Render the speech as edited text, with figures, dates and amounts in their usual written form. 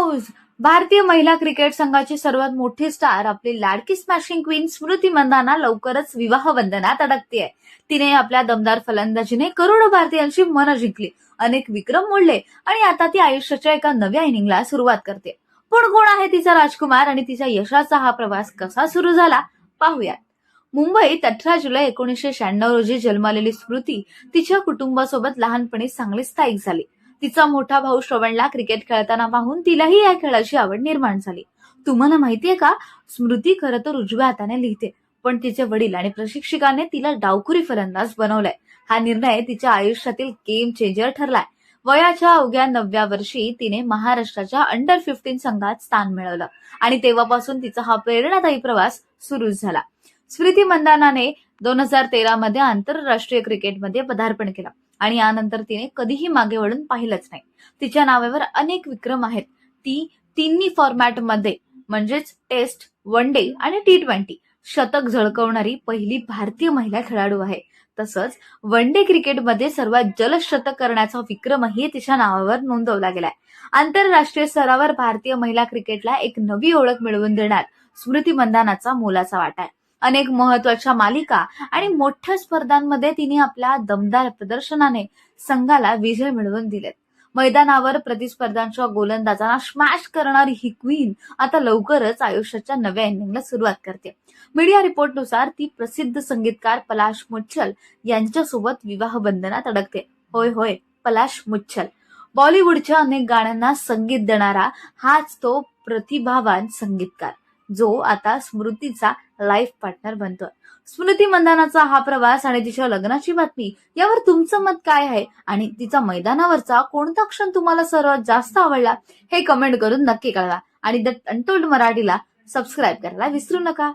News. भारतीय महिला cricket संघाची सर्वात मोठी स्टार आपली लाडकी स्मॅशिंग क्वीन स्मृती मंदाना लवकरच विवाह बंधनात अडकतीये. तिने आपल्या दमदार फलंदाजीने करोडो भारतीयांची मनं जिंकली, अनेक विक्रम मोडले आणि आता ती आयुष्याच्या एका नव्या इनिंगला सुरुवात करते. पण कोण आहे तिचा राजकुमार आणि तिच्या यशाचा हा प्रवास कसा सुरू झाला, पाहूयात. मुंबईत 18 जुलै 1996 रोजी जन्मलेली स्मृती तिच्या कुटुंबासोबत लहानपणी चांगली स्थायिक झाली. तिचा मोठा भाऊ श्रवणला क्रिकेट खेळताना पाहून तिलाही या खेळाची आवड निर्माण झाली. तुम्हाला माहितीये का, स्मृती खरं तर उजव्या हाताने लिहिते, पण तिचे वडील आणि प्रशिक्षकाने तिला डावखुरी फलंदाज बनवलंय. हा निर्णय तिच्या आयुष्यातील गेम चेंजर ठरलाय. वयाच्या अवघ्या 9व्या वर्षी तिने महाराष्ट्राच्या अंडर 15 संघात स्थान मिळवलं आणि तेव्हापासून तिचा हा प्रेरणादायी प्रवास सुरू झाला. स्मृती मंदानाने 2013 मध्ये आंतरराष्ट्रीय क्रिकेटमध्ये पदार्पण केलं आणि यानंतर तिने कधीही मागे वळून पाहिलंच नाही. तिच्या नावावर अनेक विक्रम आहेत. ती तिन्ही फॉर्मॅटमध्ये म्हणजेच टेस्ट, वन डे आणि T20 शतक झळकवणारी पहिली भारतीय महिला खेळाडू आहे. तसंच वन डे क्रिकेटमध्ये सर्वात जलद शतक करण्याचा विक्रमही तिच्या नावावर नोंदवला गेलाय. आंतरराष्ट्रीय स्तरावर भारतीय महिला क्रिकेटला एक नवी ओळख मिळवून देण्यात स्मृती मंदानाचा मोलाचा वाटा आहे. अनेक महत्वाच्या मालिका आणि मोठ्या स्पर्धांमध्ये तिने आपल्या दमदार प्रदर्शनाने संघाला विजय मिळवून दिलेत. मैदानावर प्रतिस्पर्ध्यांच्या गोलंदाजांना स्मॅश करणारी ही क्वीन आता लवकरच आयुष्याच्या नव्या इनिंगला सुरुवात करते. मीडिया रिपोर्टनुसार ती प्रसिद्ध संगीतकार पलाश मुच्छल यांच्यासोबत विवाह बंधनात अडकते. होय होय, पलाश मुच्छल. बॉलिवूडच्या अनेक गाण्यांना संगीत देणारा हाच तो प्रतिभावान संगीतकार, जो आता स्मृतीचा लाईफ पार्टनर बनतोय. स्मृती मंदानाचा हा प्रवास आणि तिच्या लग्नाची बातमी यावर तुमचं मत काय आहे आणि तिचा मैदानावरचा कोणता क्षण तुम्हाला सर्वात जास्त आवडला, हे कमेंट करून नक्की कळवा आणि द अनटोल्ड मराठीला सबस्क्राईब करायला विसरू नका.